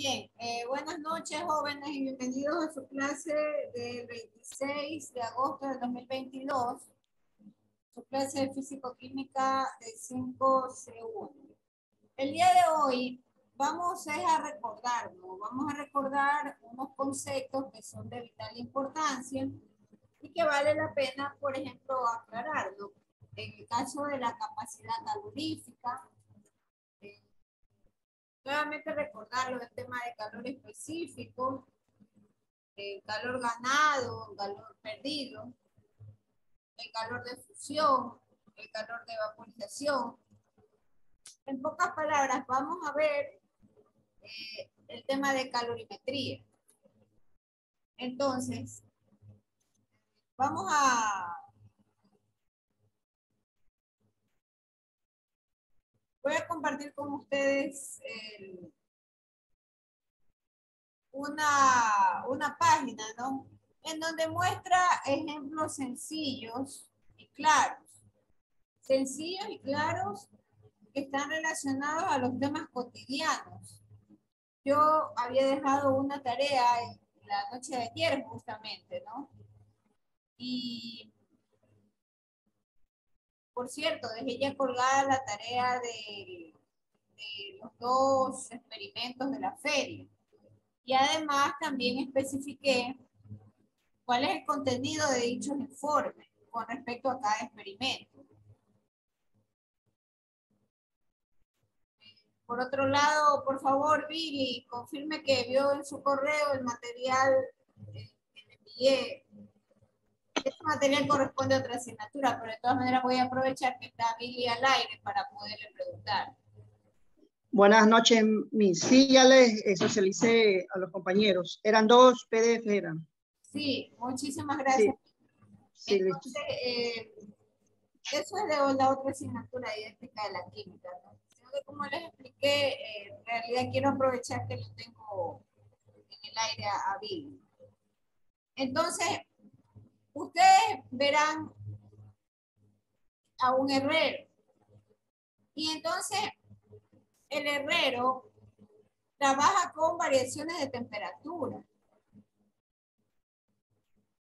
Bien, buenas noches jóvenes y bienvenidos a su clase del 26 de agosto del 2022, su clase de físico-química del 5C1. El día de hoy vamos a recordar unos conceptos que son de vital importancia y que vale la pena, por ejemplo, aclararlo. En el caso de la capacidad calorífica, nuevamente recordarlo, el tema de calor específico, el calor ganado, el calor perdido, el calor de fusión, el calor de vaporización. En pocas palabras, vamos a ver el tema de calorimetría. Entonces, voy a compartir con ustedes una página, ¿no? En donde muestra ejemplos sencillos y claros. Sencillos y claros que están relacionados a los temas cotidianos. Yo había dejado una tarea la noche de ayer justamente, ¿no? Y, por cierto, dejé ya colgada la tarea de los dos experimentos de la feria. Y además también especifiqué cuál es el contenido de dichos informes con respecto a cada experimento. Por otro lado, por favor, Billy, confirme que vio en su correo el material que le envié. Este material corresponde a otra asignatura, pero de todas maneras voy a aprovechar que está Billy al aire para poderle preguntar. Buenas noches, Miss. Sí, ya les socialicé a los compañeros. Eran 2 PDF, eran. Sí, muchísimas gracias. Sí, entonces, eso es de la otra asignatura idéntica de la química, ¿no? Como les expliqué, en realidad quiero aprovechar que lo tengo en el aire a Billy. Entonces, ustedes verán a un herrero. Y entonces, el herrero trabaja con variaciones de temperatura.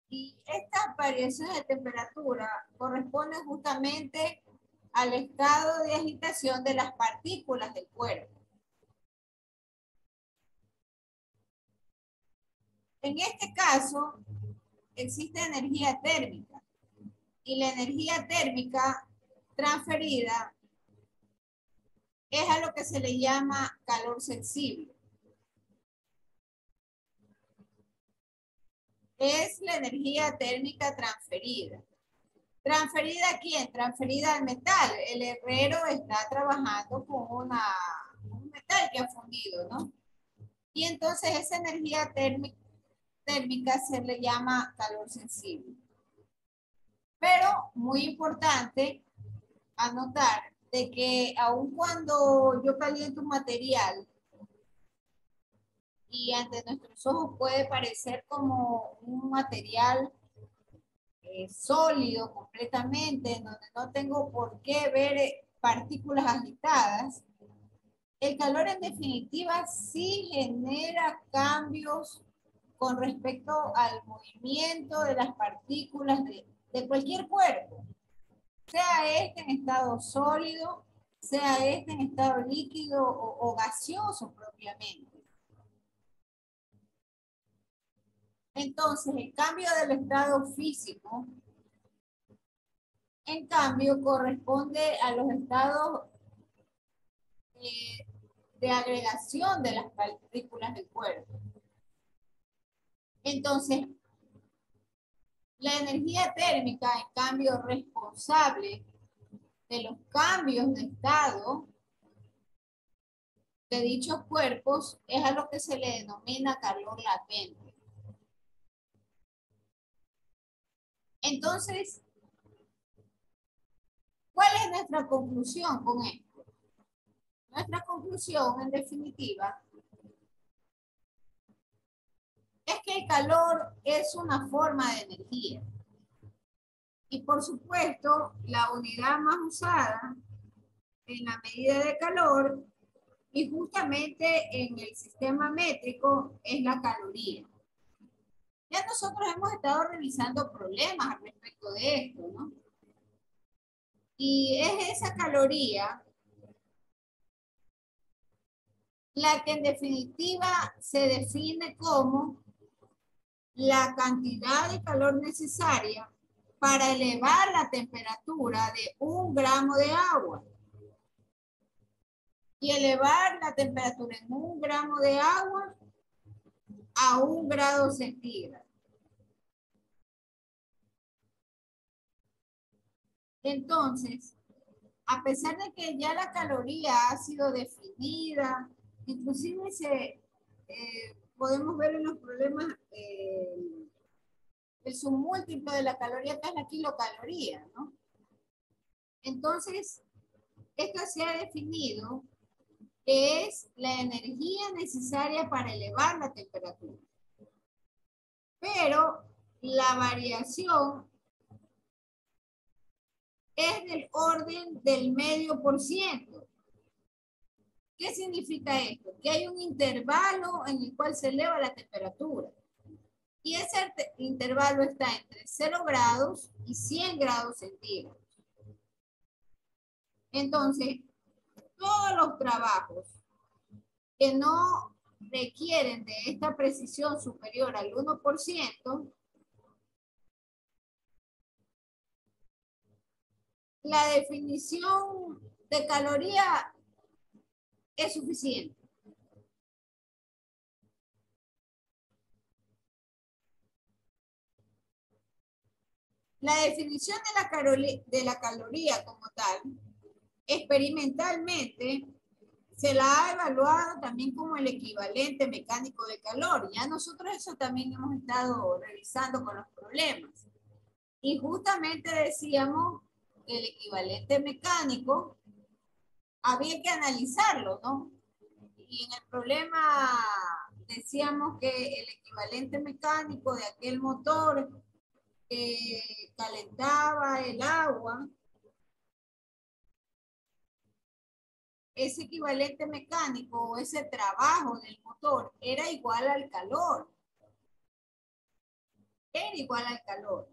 Y estas variaciones de temperatura corresponden justamente al estado de agitación de las partículas del cuerpo. En este caso, existe energía térmica. Y la energía térmica transferida es a lo que se le llama calor sensible. Es la energía térmica transferida. ¿Transferida a quién? Transferida al metal. El herrero está trabajando con un metal que ha fundido, ¿no? Y entonces esa energía térmica se le llama calor sensible. Pero muy importante anotar de que aun cuando yo caliento un material y ante nuestros ojos puede parecer como un material sólido completamente, en donde no tengo por qué ver partículas agitadas, el calor en definitiva sí genera cambios con respecto al movimiento de las partículas de cualquier cuerpo, sea este en estado sólido, sea este en estado líquido o gaseoso propiamente. Entonces, el cambio del estado físico, en cambio, corresponde a los estados de agregación de las partículas del cuerpo. Entonces, la energía térmica, en cambio, responsable de los cambios de estado de dichos cuerpos, es a lo que se le denomina calor latente. Entonces, ¿cuál es nuestra conclusión con esto? Nuestra conclusión, en definitiva, es que el calor es una forma de energía. Y por supuesto, la unidad más usada en la medida de calor Y justamente en el sistema métrico es la caloría. Ya nosotros hemos estado revisando problemas al respecto de esto, ¿no? Y es esa caloría la que en definitiva se define como la cantidad de calor necesaria para elevar la temperatura de 1 gramo de agua. Y elevar la temperatura en 1 gramo de agua a 1 grado centígrado. Entonces, a pesar de que ya la caloría ha sido definida, inclusive podemos ver en los problemas el submúltiplo de la caloría, que es la kilocaloría, ¿no? Entonces, esto se ha definido que es la energía necesaria para elevar la temperatura. Pero la variación es del orden del medio por ciento. ¿Qué significa esto? Que hay un intervalo en el cual se eleva la temperatura. Y ese intervalo está entre 0 grados y 100 grados centígrados. Entonces, todos los trabajos que no requieren de esta precisión superior al 1%, la definición de caloría es suficiente. La definición de la caloría como tal, experimentalmente, se la ha evaluado también como el equivalente mecánico de calor. Ya nosotros eso también hemos estado revisando con los problemas. Y justamente decíamos que el equivalente mecánico había que analizarlo, ¿no? Y en el problema decíamos que el equivalente mecánico de aquel motor que calentaba el agua, ese equivalente mecánico o ese trabajo del motor era igual al calor. Era igual al calor.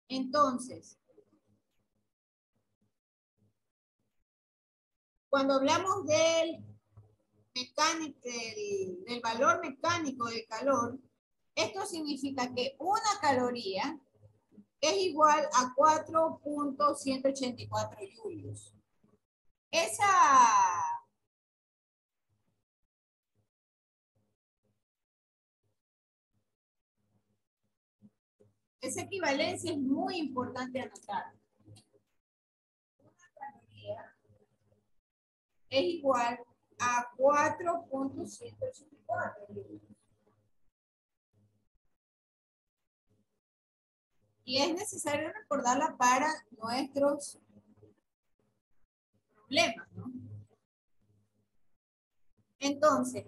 Entonces, cuando hablamos del valor mecánico del calor, esto significa que una caloría es igual a 4.184 julios. Esa equivalencia es muy importante anotar. Una caloría es igual a 4.184 julios. Y es necesario recordarla para nuestros problemas, ¿no? Entonces,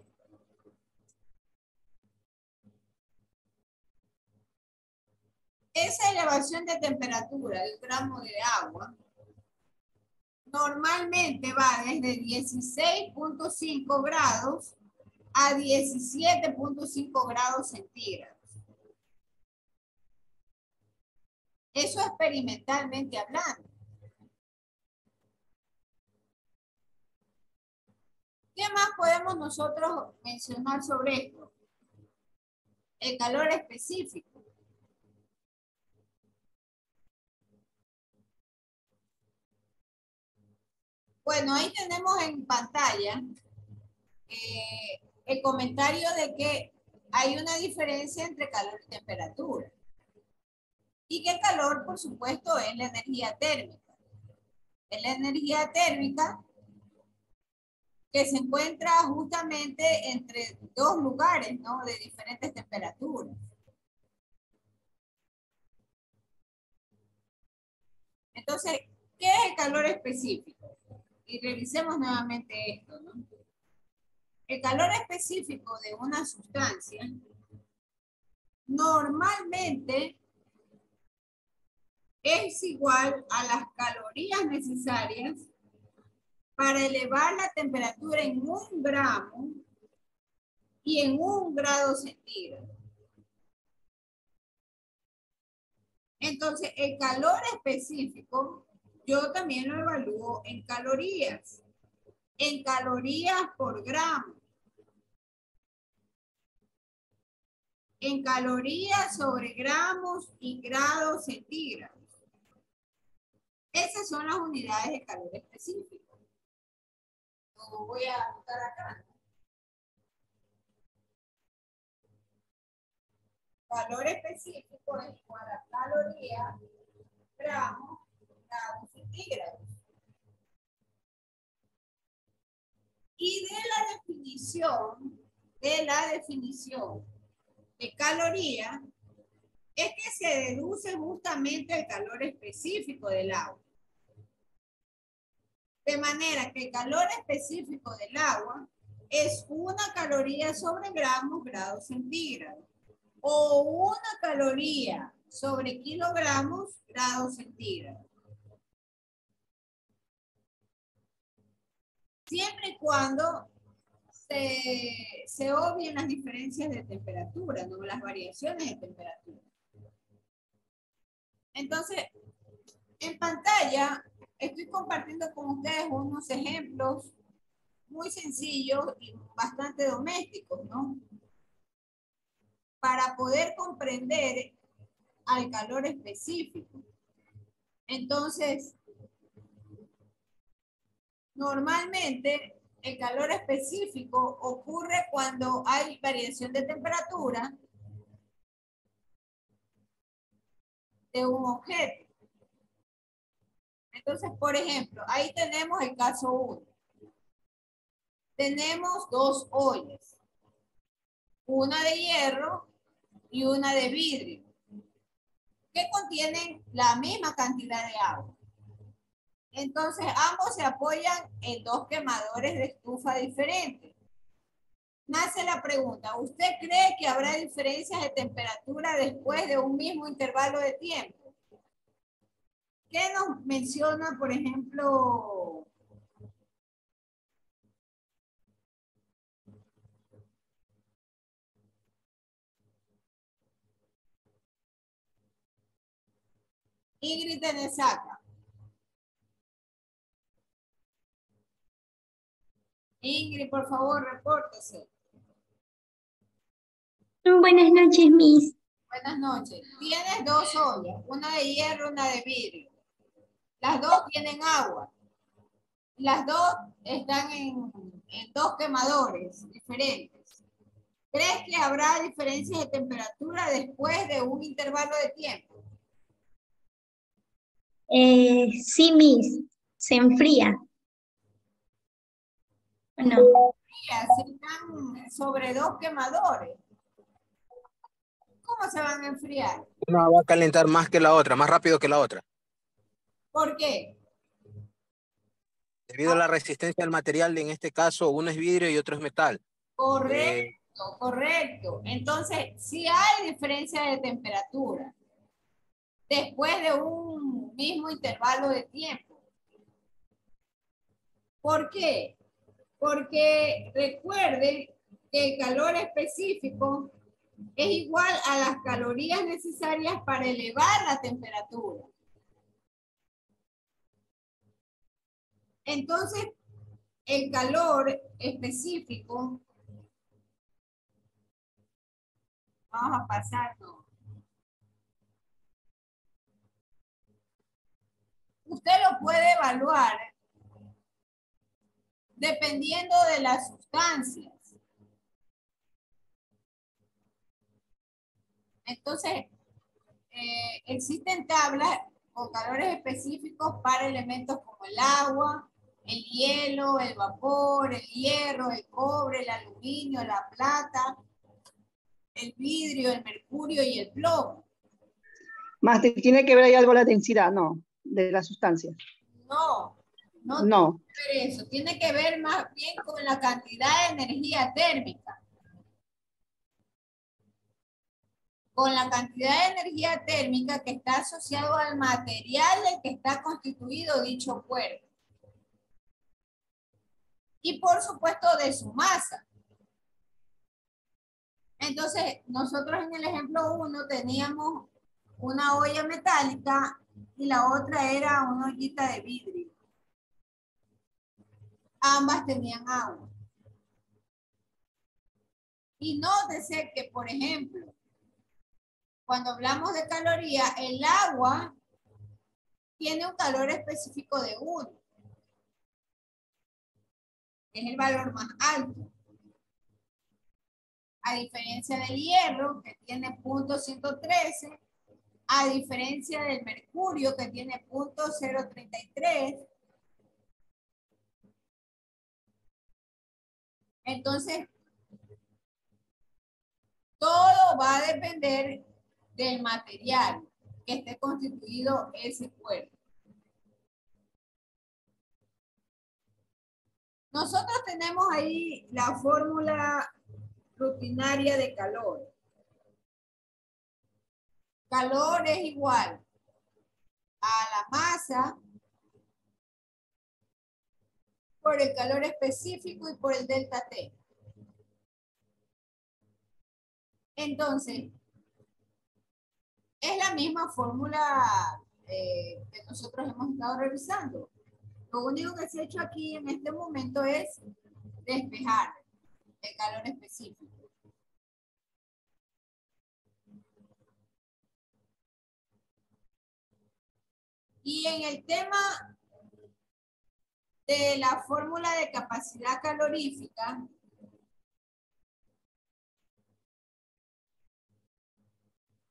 esa elevación de temperatura del gramo de agua normalmente va desde 16.5 grados a 17.5 grados centígrados. Eso experimentalmente hablando. ¿Qué más podemos nosotros mencionar sobre esto? El calor específico. Bueno, ahí tenemos en pantalla el comentario de que hay una diferencia entre calor y temperatura. Y que calor, por supuesto, es la energía térmica. Es la energía térmica que se encuentra justamente entre dos lugares, ¿no? De diferentes temperaturas. Entonces, ¿qué es el calor específico? Y revisemos nuevamente esto, ¿no? El calor específico de una sustancia normalmente es igual a las calorías necesarias para elevar la temperatura en 1 gramo y en 1 grado centígrado. Entonces, el calor específico, yo también lo evalúo en calorías por gramo, en calorías sobre gramos y grados centígrados. Esas son las unidades de calor específico. Lo voy a anotar acá. Calor específico es igual a calorías, gramos, grados centígrados. Y de la definición de caloría, es que se deduce justamente el calor específico del agua. De manera que el calor específico del agua es 1 caloría sobre gramos, grados centígrados, o 1 caloría sobre kilogramos, grados centígrados. Siempre y cuando se obvien las diferencias de temperatura, no las variaciones de temperatura. Entonces, en pantalla estoy compartiendo con ustedes unos ejemplos muy sencillos y bastante domésticos, ¿no? Para poder comprender al calor específico. Entonces, normalmente el calor específico ocurre cuando hay variación de temperatura de un objeto. Entonces, por ejemplo, ahí tenemos el caso 1. Tenemos 2 ollas, una de hierro y una de vidrio, que contienen la misma cantidad de agua. Entonces, ambos se apoyan en 2 quemadores de estufa diferentes. Nace la pregunta, ¿usted cree que habrá diferencias de temperatura después de un mismo intervalo de tiempo? ¿Qué nos menciona, por ejemplo, Ingrid Tenesaca? Ingrid, por favor, repórtese. Buenas noches, Miss. Buenas noches. Tienes 2 ollas, una de hierro, una de vidrio. Las 2 tienen agua. Las 2 están en 2 quemadores diferentes. ¿Crees que habrá diferencias de temperatura después de un intervalo de tiempo? Sí, Miss. Se enfría. No. Si están sobre 2 quemadores, ¿cómo se van a enfriar? Una va a calentar más que la otra, más rápido que la otra. ¿Por qué? Debido a la resistencia del material, en este caso, uno es vidrio y otro es metal. Correcto, correcto. Entonces, sí hay diferencia de temperatura después de un mismo intervalo de tiempo. ¿Por qué? Porque recuerden que el calor específico es igual a las calorías necesarias para elevar la temperatura. Entonces, el calor específico, vamos a pasarlo. Usted lo puede evaluar dependiendo de las sustancias. Entonces, existen tablas con calores específicos para elementos como el agua, el hielo, el vapor, el hierro, el cobre, el aluminio, la plata, el vidrio, el mercurio y el plomo. Más tiene que ver ahí algo la densidad, no, de la sustancia. No No. tiene que ver eso. Tiene que ver más bien con la cantidad de energía térmica. Con la cantidad de energía térmica que está asociado al material del que está constituido dicho cuerpo. y por supuesto de su masa. Entonces, nosotros en el ejemplo 1 teníamos una olla metálica y la otra era una ollita de vidrio. Ambas tenían agua. Y nótese que, por ejemplo, cuando hablamos de calorías, el agua tiene un calor específico de 1. Es el valor más alto. A diferencia del hierro, que tiene 0.113, a diferencia del mercurio, que tiene 0.033. Entonces, todo va a depender del material que esté constituido ese cuerpo. Nosotros tenemos ahí la fórmula rutinaria de calor. Calor es igual a la masa por el calor específico y por el delta T. Entonces, es la misma fórmula que nosotros hemos estado revisando. Lo único que se ha hecho aquí en este momento es despejar el calor específico. Y en el tema de la fórmula de capacidad calorífica,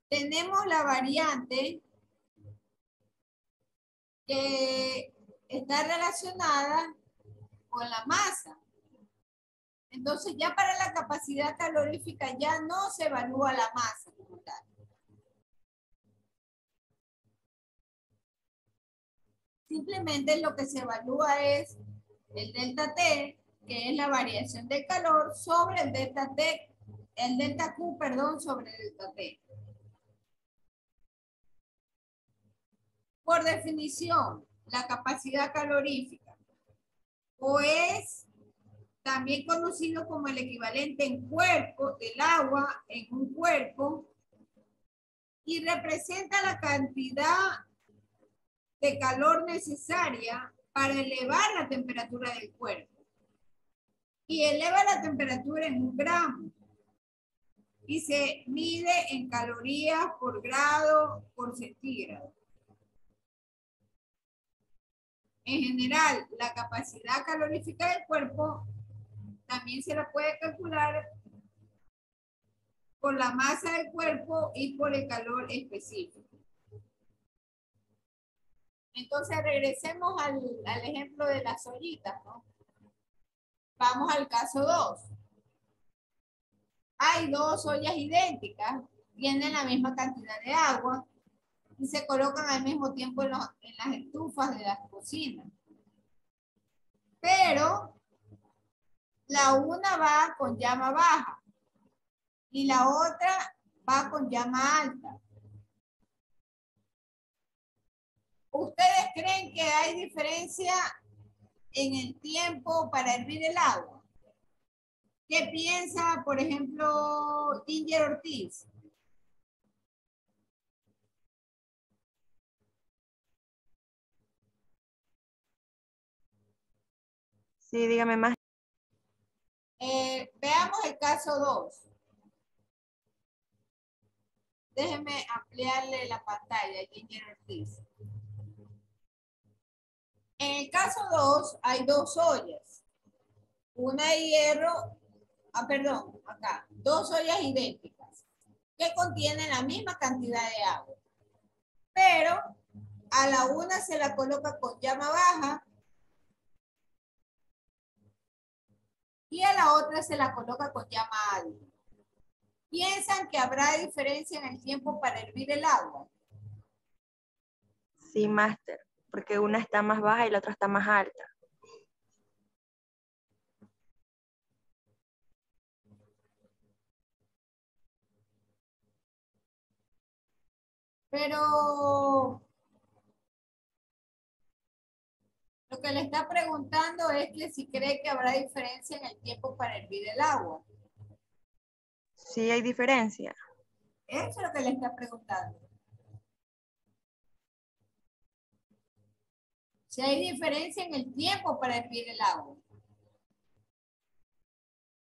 tenemos la variante que está relacionada con la masa. Entonces ya para la capacidad calorífica ya no se evalúa la masa como tal. Simplemente lo que se evalúa es el delta T, que es la variación de calor sobre el delta T, el delta Q, perdón, sobre el delta T. Por definición, la capacidad calorífica o es también conocido como el equivalente en cuerpo del agua en un cuerpo y representa la cantidad de calor necesaria para elevar la temperatura del cuerpo. Y eleva la temperatura en 1 gramo. Y se mide en calorías por grado por centígrado. En general, la capacidad calorífica del cuerpo también se la puede calcular por la masa del cuerpo y por el calor específico. Entonces, regresemos al ejemplo de las ollitas, ¿no? Vamos al caso 2. Hay 2 ollas idénticas, tienen la misma cantidad de agua y se colocan al mismo tiempo en las estufas de las cocinas. Pero la una va con llama baja y la otra va con llama alta. ¿Ustedes creen que hay diferencia en el tiempo para hervir el agua? ¿Qué piensa, por ejemplo, Ginger Ortiz? Sí, dígame más. Veamos el caso 2. Déjeme ampliarle la pantalla, Ginger Ortiz. En el caso 2 hay 2 ollas. Una de hierro, perdón, acá, 2 ollas idénticas que contienen la misma cantidad de agua. Pero a la una se la coloca con llama baja y a la otra se la coloca con llama alta. ¿Piensan que habrá diferencia en el tiempo para hervir el agua? Sí, máster, porque una está más baja y la otra está más alta. Pero lo Lo que le está preguntando es que si cree que habrá diferencia en el tiempo para hervir el agua. Sí hay diferencia. Eso es lo que le está preguntando. Si hay diferencia en el tiempo para hervir el agua.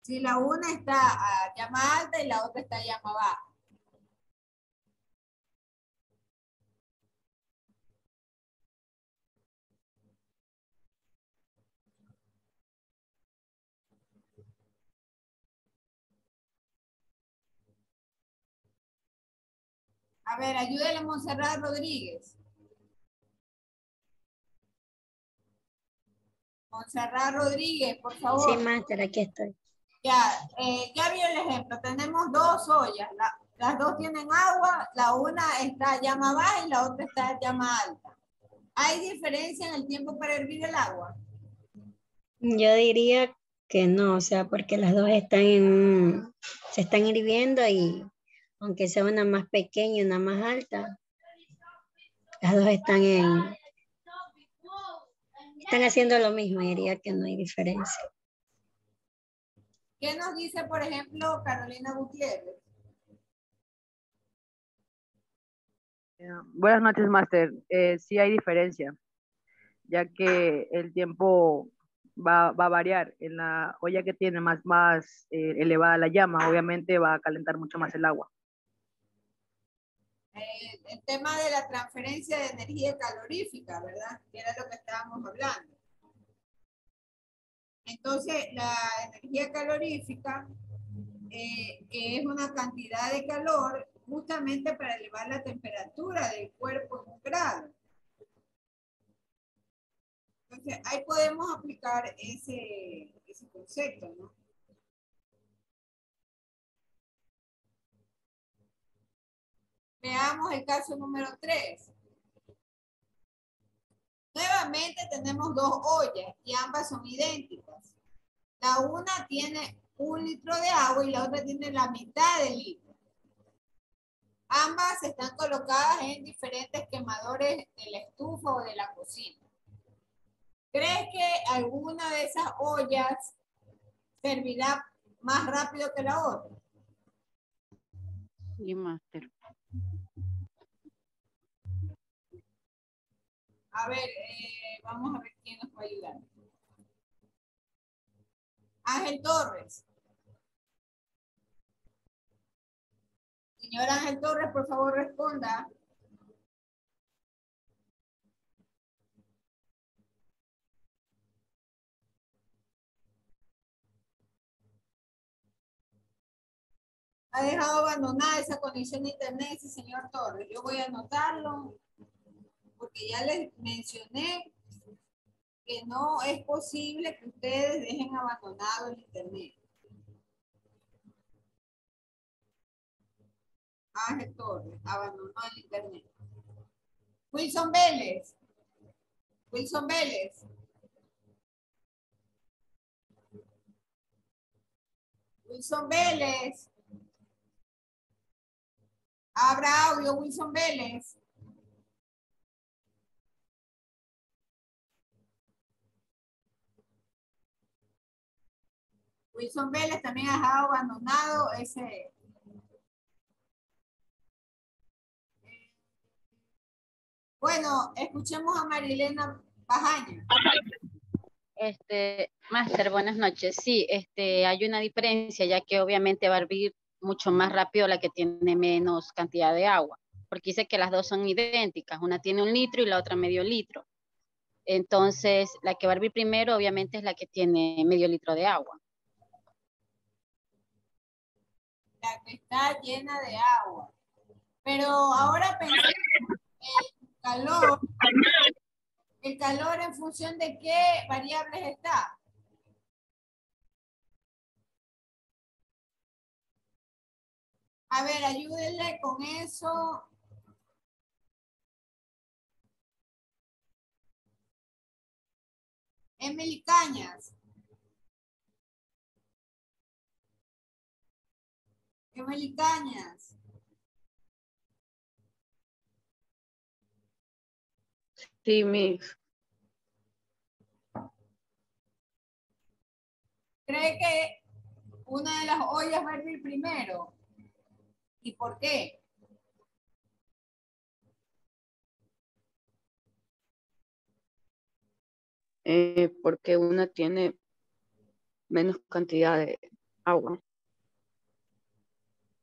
Si la una está a llama alta y la otra está a llama baja. A ver, ayúdele a Montserrat Rodríguez. Montserrat Rodríguez, por favor. Sí, máster, aquí estoy. Ya vio el ejemplo. Tenemos dos ollas. Las dos tienen agua. La una está a llama baja y la otra está a llama alta. ¿Hay diferencia en el tiempo para hervir el agua? Yo diría que no, o sea, porque las dos están se están hirviendo y aunque sea una más pequeña y una más alta, las dos están haciendo lo mismo, y diría que no hay diferencia. ¿Qué nos dice, por ejemplo, Carolina Gutiérrez? Buenas noches, Máster. Sí hay diferencia, ya que el tiempo va a variar. En la olla que tiene más elevada la llama, obviamente va a calentar mucho más el agua. El tema de la transferencia de energía calorífica, ¿verdad? Que era lo que estábamos hablando. Entonces, la energía calorífica, que es una cantidad de calor justamente para elevar la temperatura del cuerpo en un grado. Entonces, ahí podemos aplicar ese concepto, ¿no? Veamos el caso número 3. Nuevamente tenemos dos ollas y ambas son idénticas. La una tiene 1 litro de agua y la otra tiene la mitad del litro. Ambas están colocadas en diferentes quemadores de la estufa o de la cocina. ¿Crees que alguna de esas ollas servirá más rápido que la otra? Sí, máster. A ver, vamos a ver quién nos puede ayudar. Ángel Torres. Señor Ángel Torres, por favor, responda. Ha dejado abandonada esa conexión de internet ese señor Torres. Yo voy a anotarlo porque ya les mencioné que no es posible que ustedes dejen abandonado el internet. Ángel Torres abandonó el internet. Wilson Vélez. Wilson Vélez. Wilson Vélez. Abra audio, Wilson Vélez. Wilson Vélez también ha dejado abandonado ese. Bueno, escuchemos a Marilena Bajaña. Máster, buenas noches. Sí, hay una diferencia, ya que obviamente va a hervir mucho más rápido la que tiene menos cantidad de agua, porque dice que las dos son idénticas, una tiene 1 litro y la otra medio litro. Entonces, la que va a hervir primero, obviamente, es la que tiene medio litro de agua. La que está llena de agua. Pero ahora pensé el calor en función de qué variables está. A ver, ayúdenle con eso. Emily Cañas. Emily Cañas. Sí, Miss. cree que una de las ollas va a hervir primero? ¿Y por qué? Porque una tiene menos cantidad de agua.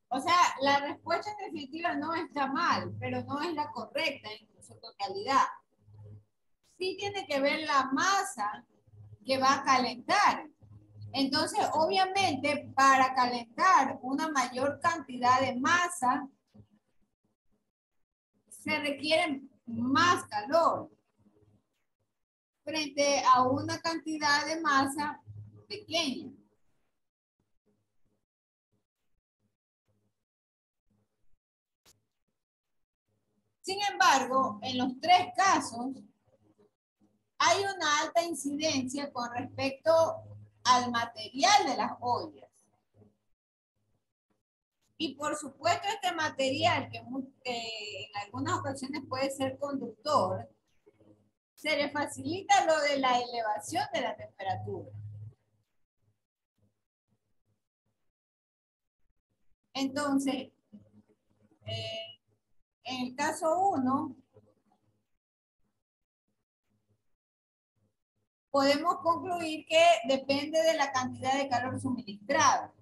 O sea, la respuesta en definitiva no está mal, pero no es la correcta en su totalidad. Sí tiene que ver la masa que va a calentar. Entonces, obviamente, para calentar una mayor cantidad de masa, se requiere más calor frente a una cantidad de masa pequeña. Sin embargo, en los tres casos, hay una alta incidencia con respecto al material de las ollas. Y por supuesto, este material, que en algunas ocasiones puede ser conductor, se le facilita lo de la elevación de la temperatura. Entonces, en el caso 1, podemos concluir que depende de la cantidad de calor suministrada.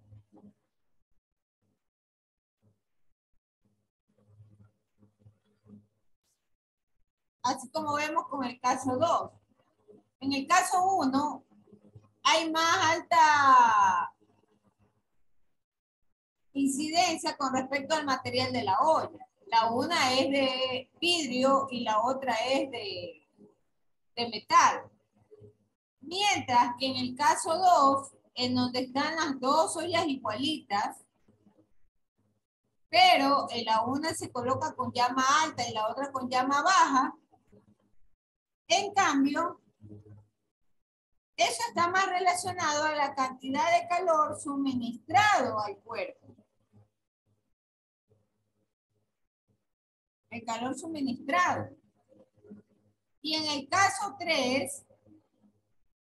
Así como vemos con el caso 2. En el caso 1, hay más alta incidencia con respecto al material de la olla. La una es de vidrio y la otra es de metal. Mientras que en el caso 2, en donde están las dos ollas igualitas, pero en la una se coloca con llama alta y la otra con llama baja, en cambio, eso está más relacionado a la cantidad de calor suministrado al cuerpo. El calor suministrado. Y en el caso 3,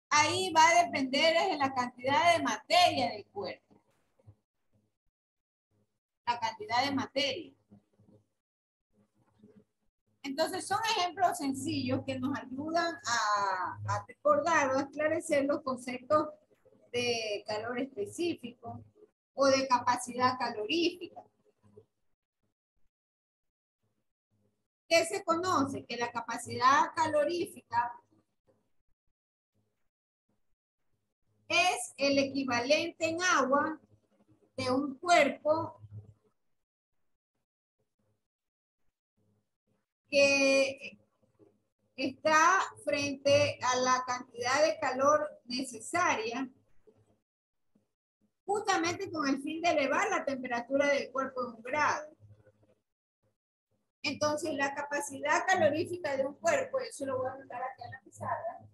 ahí va a depender de la cantidad de materia del cuerpo. La cantidad de materia. Entonces son ejemplos sencillos que nos ayudan a recordar o a esclarecer los conceptos de calor específico o de capacidad calorífica. ¿Qué se conoce? Que la capacidad calorífica es el equivalente en agua de un cuerpo que está frente a la cantidad de calor necesaria justamente con el fin de elevar la temperatura del cuerpo en 1 grado. Entonces, la capacidad calorífica de un cuerpo, eso lo voy a anotar aquí en la pizarra.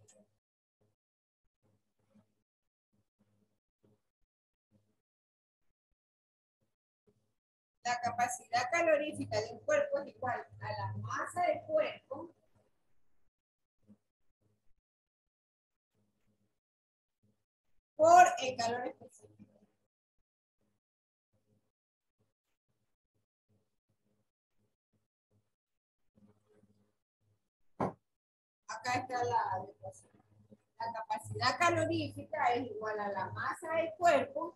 La capacidad calorífica de un cuerpo es igual a la masa del cuerpo por el calor específico. Acá está la ecuación. La capacidad calorífica es igual a la masa del cuerpo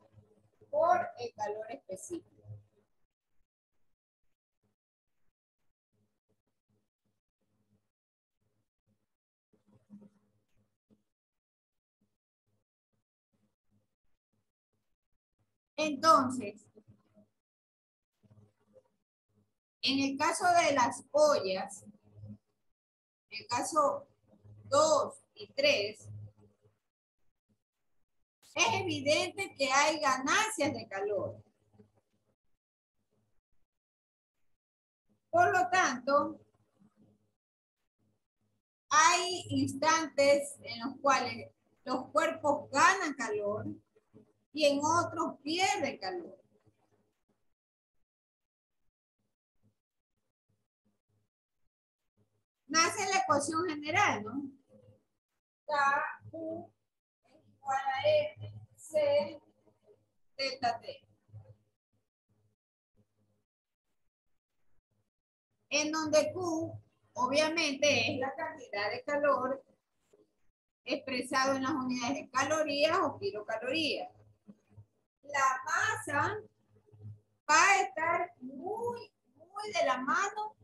por el calor específico. Entonces, en el caso de las ollas, en el caso 2 y 3, es evidente que hay ganancias de calor. Por lo tanto, hay instantes en los cuales los cuerpos ganan calor y en otros pierden calor. Nace la ecuación general, ¿no? K U es igual a M, C delta T. En donde Q, obviamente, es la cantidad de calor expresado en las unidades de calorías o kilocalorías. La masa va a estar muy de la mano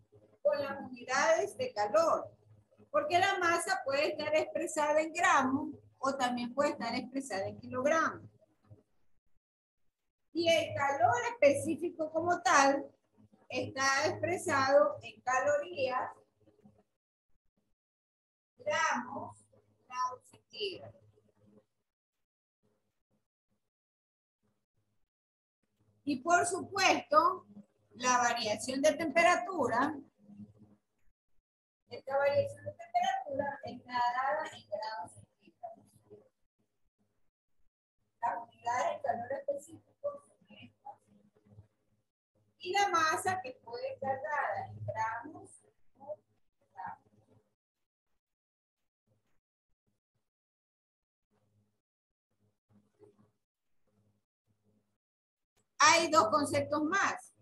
con las unidades de calor, porque la masa puede estar expresada en gramos o también puede estar expresada en kilogramos. Y el calor específico como tal está expresado en calorías, gramos, grados centígrados. Y por supuesto, la variación de temperatura, esta variación de temperatura está dada en grados centígrados. Las unidades de calor específico son estas. Y la masa que puede estar dada en gramos o gramos. Hay dos conceptos más.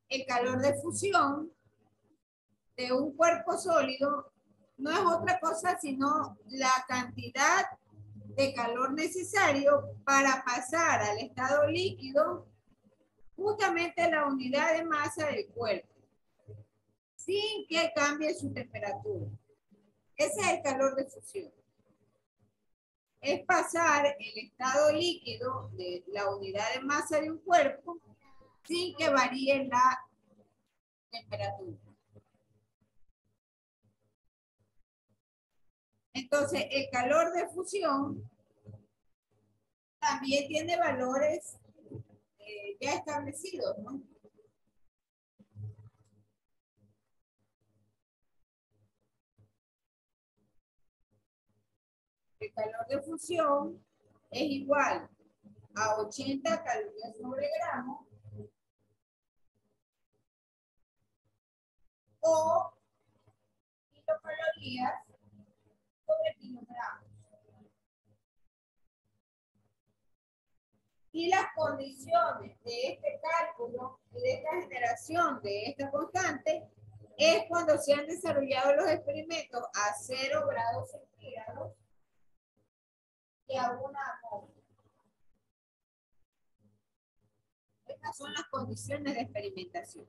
El calor de fusión de un cuerpo sólido no es otra cosa sino la cantidad de calor necesario para pasar al estado líquido justamente la unidad de masa del cuerpo, sin que cambie su temperatura. Ese es el calor de fusión. Es pasar el estado líquido de la unidad de masa de un cuerpo sin que varíe la temperatura. Entonces, el calor de fusión también tiene valores ya establecidos, ¿no? El calor de fusión es igual a 80 calorías sobre gramo o kilocalorías sobre kilogramos. Y las condiciones de este cálculo y de esta generación de esta constante es cuando se han desarrollado los experimentos a 0 grados centígrados y a 1 atmósfera. Estas son las condiciones de experimentación.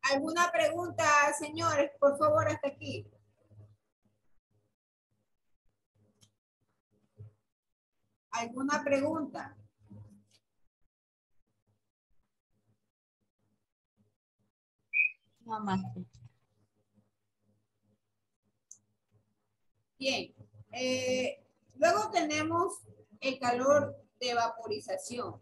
¿Alguna pregunta, señores? Por favor, hasta aquí. ¿Alguna pregunta? No más. Bien. Luego tenemos el calor de vaporización.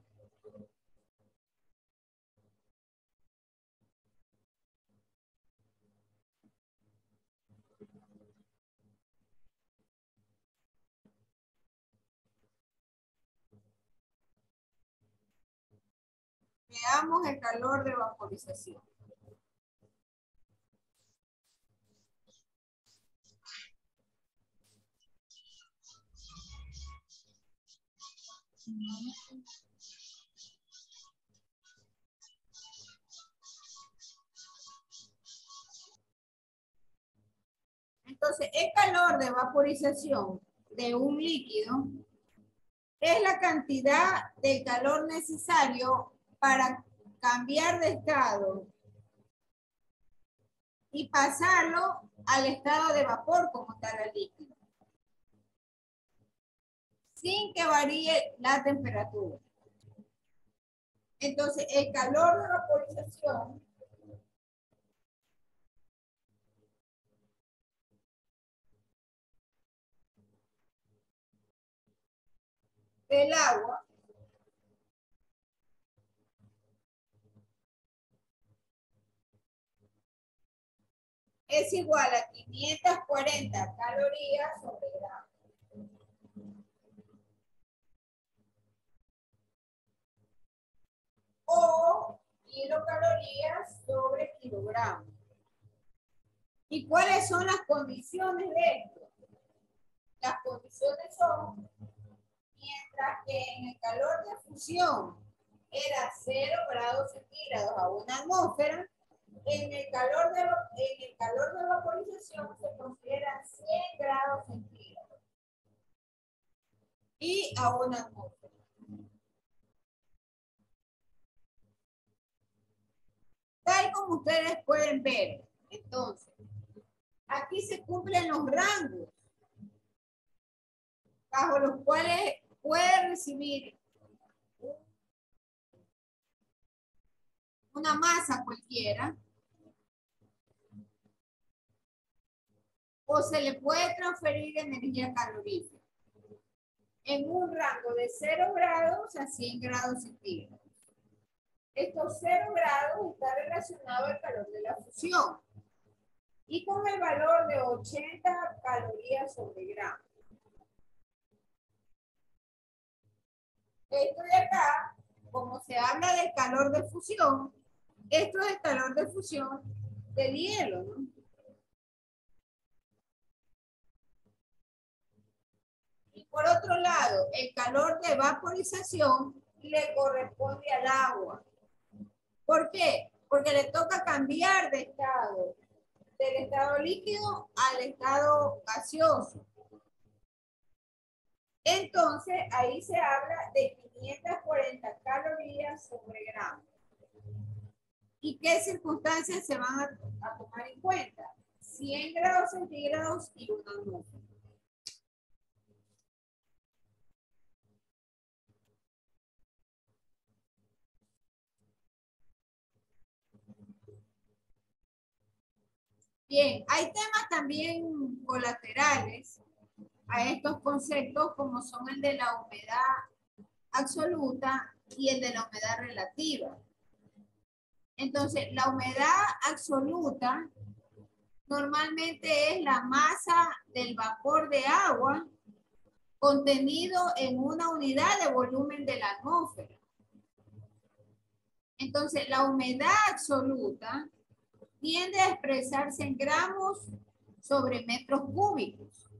Veamos el calor de vaporización. Entonces, el calor de vaporización de un líquido es la cantidad de calor necesario para cambiar de estado y pasarlo al estado de vapor como tal al líquido, sin que varíe la temperatura. Entonces, el calor de vaporización del agua es igual a 540 calorías sobre gramo. O kilocalorías sobre kilogramo. ¿Y cuáles son las condiciones de esto? Las condiciones son mientras que en el calor de fusión era 0 grados centígrados a una atmósfera, en el calor de vaporización se considera 100 grados centígrados y a una atmósfera. Tal como ustedes pueden ver, entonces, aquí se cumplen los rangos bajo los cuales puede recibir una masa cualquiera o se le puede transferir energía calorífica en un rango de 0 grados a 100 grados centígrados. Estos 0 grados está relacionado al calor de la fusión y con el valor de 80 calorías sobre gramo. Esto de acá, como se habla del calor de fusión, esto es el calor de fusión del hielo, ¿no? Y por otro lado, el calor de vaporización le corresponde al agua. ¿Por qué? Porque le toca cambiar de estado, del estado líquido al estado gaseoso. Entonces, ahí se habla de 540 calorías sobre gramo. ¿Y qué circunstancias se van a tomar en cuenta? 100 grados centígrados y una atmósfera. Bien, hay temas también colaterales a estos conceptos como son el de la humedad absoluta y el de la humedad relativa. Entonces, la humedad absoluta normalmente es la masa del vapor de agua contenido en una unidad de volumen de la atmósfera. Entonces, la humedad absoluta tiende a expresarse en gramos sobre metros cúbicos.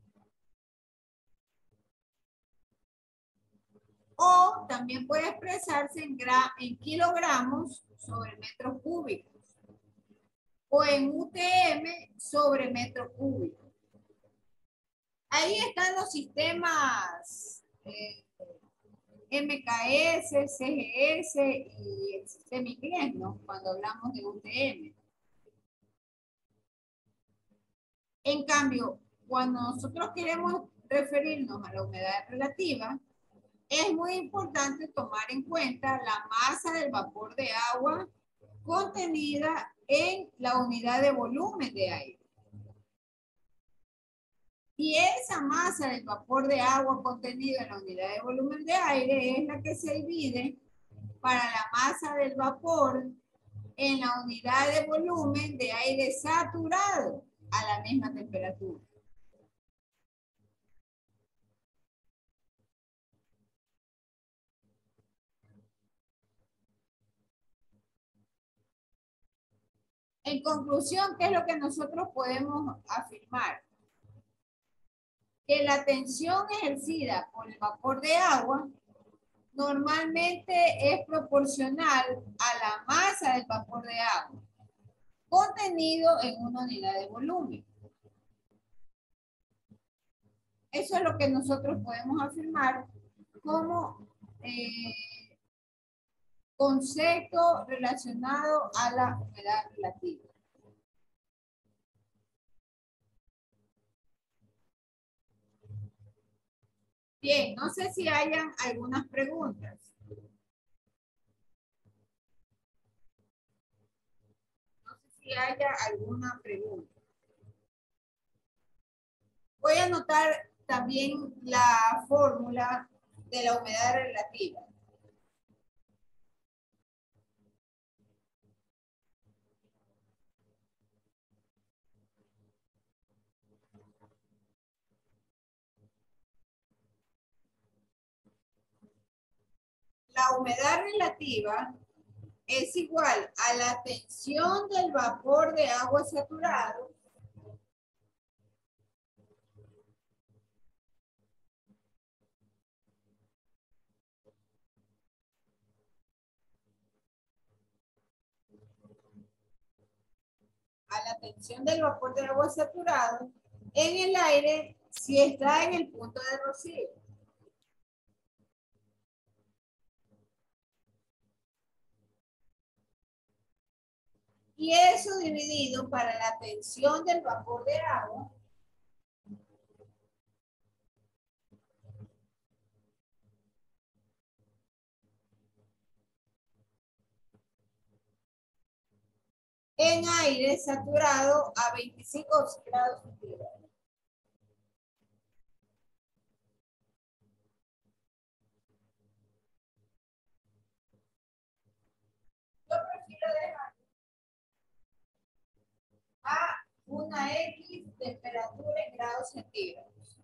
O también puede expresarse en kilogramos sobre metros cúbicos. O en UTM sobre metro cúbico. Ahí están los sistemas MKS, CGS y el sistema inglés, ¿no? Cuando hablamos de UTM. En cambio, cuando nosotros queremos referirnos a la humedad relativa, es muy importante tomar en cuenta la masa del vapor de agua contenida en la unidad de volumen de aire. Y esa masa del vapor de agua contenida en la unidad de volumen de aire es la que se divide para la masa del vapor en la unidad de volumen de aire saturado a la misma temperatura. En conclusión, ¿qué es lo que nosotros podemos afirmar? Que la tensión ejercida por el vapor de agua normalmente es proporcional a la masa del vapor de agua contenido en una unidad de volumen. Eso es lo que nosotros podemos afirmar como concepto relacionado a la humedad relativa. Bien, no sé si hayan algunas preguntas. No sé si haya alguna pregunta. Voy a anotar también la fórmula de la humedad relativa. La humedad relativa es igual a la tensión del vapor de agua saturado tensión del vapor de agua saturado en el aire si está en el punto de rocío. Y eso dividido para la tensión del vapor de agua en aire saturado a 25 grados centígrados. Yo prefiero dejar a una X temperatura en grados centígrados.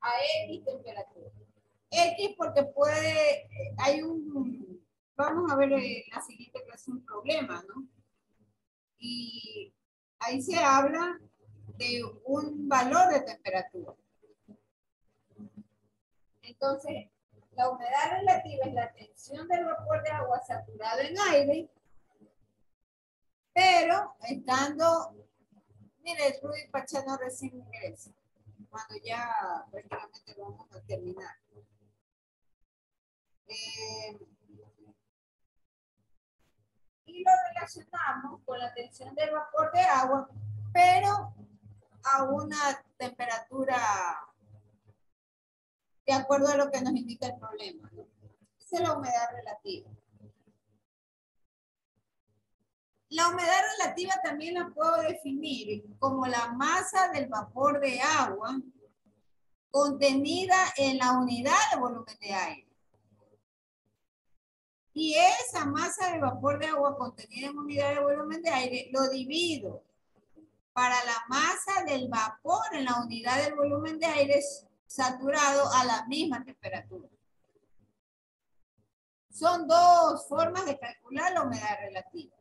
A X temperatura. X porque puede, hay un, vamos a ver en la siguiente clase un problema, ¿no? Y ahí se habla de un valor de temperatura. Entonces, la humedad relativa es la tensión del vapor de agua saturado en aire, pero estando, mire, Rudy Pachano recién ingresa, cuando ya prácticamente vamos a terminar. Y lo relacionamos con la tensión del vapor de agua, pero a una temperatura de acuerdo a lo que nos indica el problema, ¿no? Esa es la humedad relativa. La humedad relativa también la puedo definir como la masa del vapor de agua contenida en la unidad de volumen de aire. Y esa masa de vapor de agua contenida en unidad de volumen de aire lo divido para la masa del vapor en la unidad del volumen de aire saturado a la misma temperatura. Son dos formas de calcular la humedad relativa.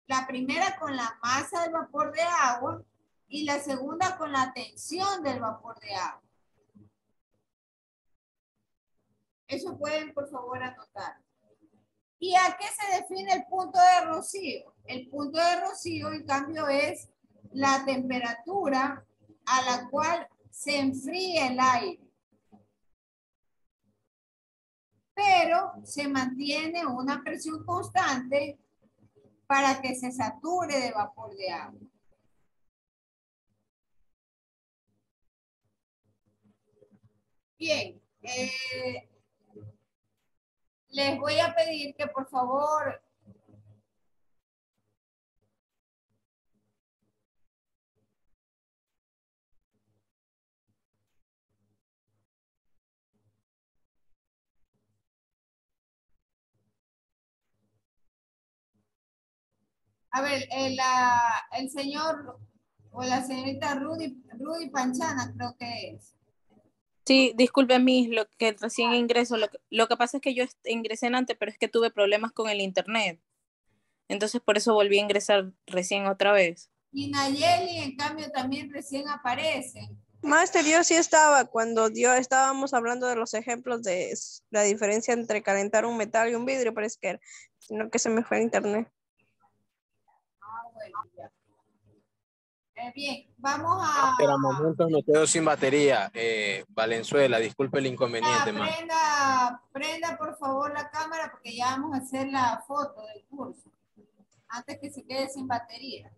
La primera con la masa del vapor de agua y la segunda con la tensión del vapor de agua. Eso pueden, por favor, anotar. ¿Y a qué se define el punto de rocío? El punto de rocío, en cambio, es la temperatura a la cual se enfría el aire. Pero se mantiene una presión constante para que se sature de vapor de agua. Bien, les voy a pedir que por favor a ver, el señor o la señorita Rudy Panchana creo que es. Sí, disculpe Miss, lo que recién ingreso, lo que pasa es que yo ingresé en antes, pero es que tuve problemas con el internet. Entonces por eso volví a ingresar recién otra vez. Y Nayeli, en cambio, también recién aparece. Master, yo sí estaba cuando estábamos hablando de los ejemplos de la diferencia entre calentar un metal y un vidrio, parece que era, sino que se me fue a internet. Ah, bueno, ya. Bien, vamos a... Pero a momentos me quedo sin batería. Valenzuela, disculpe el inconveniente, ma. Prenda por favor la cámara porque ya vamos a hacer la foto del curso. Antes que se quede sin batería.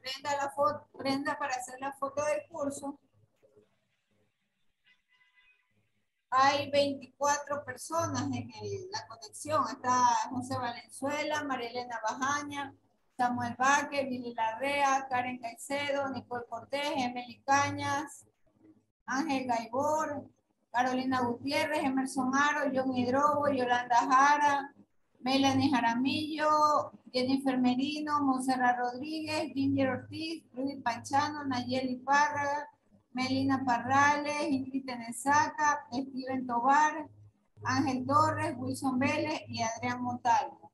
Prenda la foto, prenda para hacer la foto del curso. Hay 24 personas en la conexión. Está José Valenzuela, María Elena Bajaña, Samuel Vázquez, Billy Larrea, Karen Caicedo, Nicole Cortés, Emily Cañas, Ángel Gaibor, Carolina Gutiérrez, Emerson Aro, John Hidrobo, Yolanda Jara, Melanie Jaramillo, Jennifer Merino, Monserrat Rodríguez, Ginger Ortiz, Rudy Panchano, Nayeli Párraga, Melina Parrales, Ingrid Tenesaca, Steven Tobar, Ángel Torres, Wilson Vélez y Adrián Montalvo.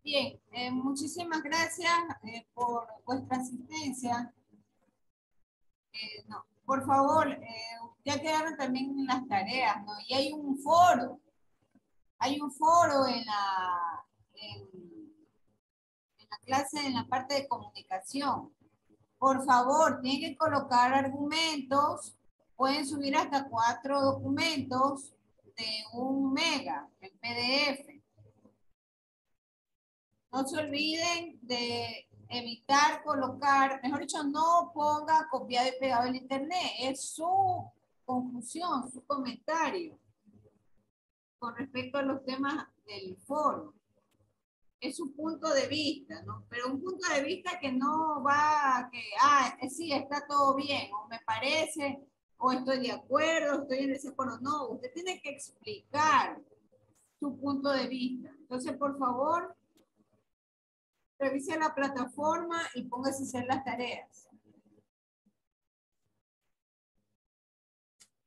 Bien, muchísimas gracias por vuestra asistencia. No, por favor, ya quedaron también las tareas, ¿no? Y hay un foro. Hay un foro en la clase, en la parte de comunicación. Por favor, tienen que colocar argumentos. Pueden subir hasta 4 documentos de 1 mega en PDF. No se olviden de evitar colocar, mejor dicho, no ponga copiado y pegado en internet. Es su conclusión, su comentario con respecto a los temas del foro. Es su punto de vista, ¿no? Pero un punto de vista que no va a que, sí, está todo bien, o me parece, o estoy de acuerdo, estoy en desacuerdo. No, usted tiene que explicar su punto de vista. Entonces, por favor, revise la plataforma y póngase a hacer las tareas.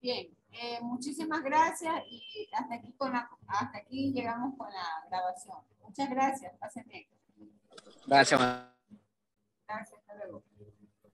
Bien, muchísimas gracias y hasta aquí llegamos con la grabación. Muchas gracias, pasen bien. Gracias. Gracias, hasta luego.